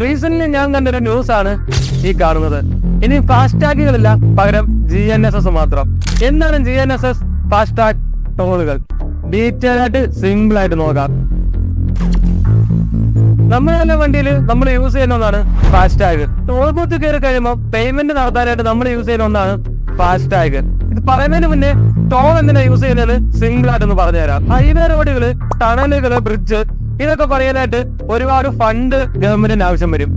Recent ഞാൻ കണ്ടൊരു news ആണ് ഈ കാണുന്നത്. ഇനി ഫാസ്ടാഗുകളില്ല, പകരം GNSS മാത്രം. എന്താണ് GNSS ഫാസ്ടാഗ് ടോളുകൾ? ഡീറ്റെയിൽ ആയിട്ട് സിമ്പിൾ ആയിട്ട് നോക്കാം. നമ്മുടെ വണ്ടിയിൽ നമ്മൾ യൂസ് ചെയ്യുന്ന ഒന്നാണ് ഫാസ്ടാഗ്. ടോൾ ബൂത്ത് കയറി കഴിയുമ്പോൾ പേയ്മെന്റ് നടത്താനായിട്ട് നമ്മൾ യൂസ് ചെയ്യുന്ന ഒന്നാണ് ഫാസ്ടാഗ്. ഇത് പറയുന്നതിന് മുന്നേ ടോൾ എന്തിനാ യൂസ് ചെയ്യുന്നത് സിമ്പിൾ ആയിട്ടൊന്ന് പറഞ്ഞുതരാം. ഹൈവേ റോഡുകള്, ടണലുകള്, ബ്രിഡ്ജ് ഇതൊക്കെ പറയാനായിട്ട് ഒരുപാട് ഫണ്ട് ഗവൺമെന്റിന് ആവശ്യം വരും.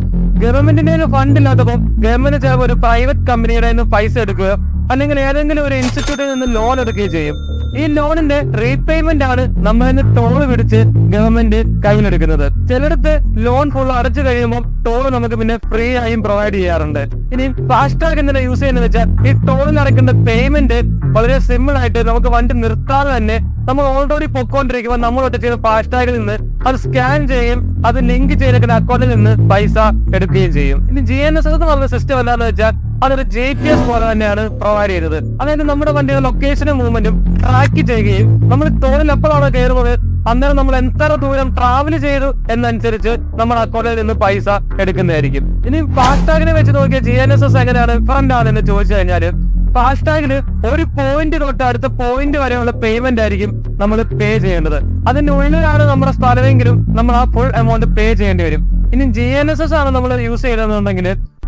ഗവൺമെന്റിന്റെ ഫണ്ട് ഇല്ലാത്തപ്പോൾ ഗവൺമെന്റ് ചിലപ്പോൾ ഒരു പ്രൈവറ്റ് കമ്പനിയുടെ നിന്ന് പൈസ എടുക്കുകയോ അല്ലെങ്കിൽ ഏതെങ്കിലും ഒരു ഇൻസ്റ്റിറ്റ്യൂട്ടിൽ നിന്ന് ലോൺ എടുക്കുകയോ ചെയ്യും. ഈ ലോണിന്റെ റീപേയ്മെന്റ് ആണ് നമ്മളിന്ന് ടോൾ പിടിച്ച് ഗവൺമെന്റ് കയ്യിലെടുക്കുന്നത്. ചിലടത്ത് ലോൺ ഫുൾ അടച്ചു കഴിയുമ്പോൾ ടോൾ നമുക്ക് പിന്നെ ഫ്രീ ആയും പ്രൊവൈഡ് ചെയ്യാറുണ്ട്. ഇനി ഫാസ്ടാഗ് എന്തിനാ യൂസ് ചെയ്യുന്നത് വെച്ചാൽ ഈ ടോളിൽ അടയ്ക്കുന്ന പേയ്മെന്റ് വളരെ സിമ്പിൾ ആയിട്ട് നമുക്ക് വണ്ടി നിർത്താതെ തന്നെ നമ്മൾ ഓൾറെഡി പൊക്കോണ്ടിരിക്കുമ്പോൾ നമ്മളൊട്ട് ചെയ്യുന്ന ഫാസ്ടാഗിൽ നിന്ന് അത് സ്കാൻ ചെയ്യും, അത് ലിങ്ക് ചെയ്തിരിക്കുന്ന അക്കൗണ്ടിൽ നിന്ന് പൈസ എടുക്കുകയും ചെയ്യും. ഇനി GNSS എന്ന് പറഞ്ഞ സിസ്റ്റം എന്താണെന്ന് വെച്ചാൽ അതൊരു GPS പോലെ തന്നെയാണ് പ്രൊവൈഡ് ചെയ്തത്. അതായത് നമ്മുടെ വണ്ടിയുടെ ലൊക്കേഷനും മൂവ്മെന്റും ട്രാക്ക് ചെയ്യുകയും നമ്മൾ ടോളിൽ എപ്പോഴാണ് കയറുന്നത് അന്നേരം നമ്മൾ എത്ര ദൂരം ട്രാവൽ ചെയ്തു എന്നനുസരിച്ച് നമ്മുടെ അക്കൗണ്ടിൽ നിന്ന് പൈസ എടുക്കുന്നതായിരിക്കും. ഇനി ഫാസ്ടാഗിനെ വെച്ച് നോക്കിയ GNSS എങ്ങനെയാണ് ഡിഫറന്റ് ആണെന്ന് ചോദിച്ചു കഴിഞ്ഞാല് ഫാസ്ടാഗില് ഒരു പോയിന്റ് തൊട്ട് അടുത്ത പോയിന്റ് വരെയുള്ള പേയ്മെന്റ് ആയിരിക്കും നമ്മൾ പേ ചെയ്യേണ്ടത്. അതിന്റെ ഉള്ളിലാണ് നമ്മുടെ സ്ഥലമെങ്കിലും നമ്മൾ ആ ഫുൾ എമൗണ്ട് പേ ചെയ്യേണ്ടി വരും. ഇനി GNSS ആണ് നമ്മൾ യൂസ് ചെയ്യണമെന്നുണ്ടെങ്കിൽ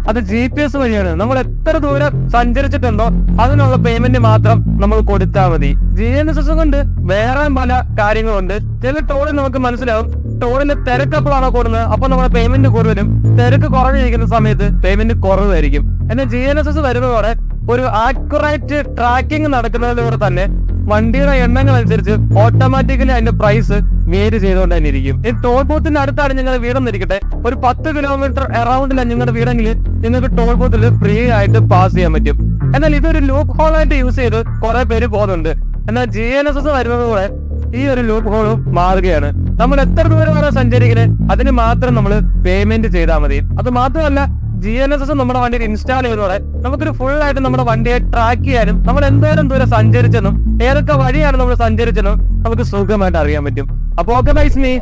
അത് GPS വഴിയാണ്. നമ്മൾ എത്ര ദൂരം സഞ്ചരിച്ചിട്ടുണ്ടോ അതിനുള്ള പേയ്മെന്റ് മാത്രം നമ്മൾ കൊടുത്താൽ മതി. GNSS കൊണ്ട് വേറെ പല കാര്യങ്ങളുണ്ട്. ചില ടോളിൽ നമുക്ക് മനസ്സിലാവും ടോളിന്റെ തിരക്ക് എപ്പോഴാണോ കൂടുന്നത് അപ്പൊ നമ്മുടെ പേയ്മെന്റ് കൂടുതലും, തിരക്ക് കുറഞ്ഞിരിക്കുന്ന സമയത്ത് പേയ്മെന്റ് കുറവായിരിക്കും. എന്നാൽ GNSS വരുന്നതോടെ ഒരു ആക്യുറേറ്റ് ട്രാക്കിംഗ് നടക്കുന്നതിലൂടെ തന്നെ വണ്ടിയുടെ എണ്ണങ്ങൾ അനുസരിച്ച് ഓട്ടോമാറ്റിക്കലി അതിന്റെ പ്രൈസ് വേരി ചെയ്തുകൊണ്ട് തന്നെ ഇരിക്കും. ഈ ടോൾ ബൂത്തിന്റെ അടുത്താണ് നിങ്ങളുടെ വീടെന്നിരിക്കട്ടെ, ഒരു 10 കിലോമീറ്റർ അറൌണ്ടിലാണ് നിങ്ങളുടെ വീടെങ്കിൽ നിങ്ങൾക്ക് ടോൾ ബൂത്തിൽ ഫ്രീ ആയിട്ട് പാസ് ചെയ്യാൻ പറ്റും. എന്നാൽ ഇതൊരു ലൂപ്പ് ഹോൾ ആയിട്ട് യൂസ് ചെയ്ത് കുറെ പേര് പോകുന്നുണ്ട്. എന്നാൽ GNSS വരുന്നതോടെ ഈ ഒരു ലൂപ്പ് ഹോളും മാറുകയാണ്. നമ്മൾ എത്ര ദൂരമാണ് സഞ്ചരിക്കുന്നത് അതിന് മാത്രം നമ്മൾ പേയ്മെന്റ് ചെയ്താൽ മതി. അത് മാത്രമല്ല GNSS നമ്മുടെ വണ്ടിയിൽ ഇൻസ്റ്റാൾ ചെയ്തതോടെ നമുക്കൊരു ഫുൾ ആയിട്ട് നമ്മുടെ വണ്ടിയെ ട്രാക്ക് ചെയ്യാനും നമ്മൾ എന്തോരം ദൂരം സഞ്ചരിച്ചെന്നും ഏതൊക്കെ വഴിയാണ് നമ്മൾ സഞ്ചരിച്ചെന്നും നമുക്ക് സുഖമായിട്ട് അറിയാൻ പറ്റും. അപ്പൊ ഓക്കെ ബൈ, മീ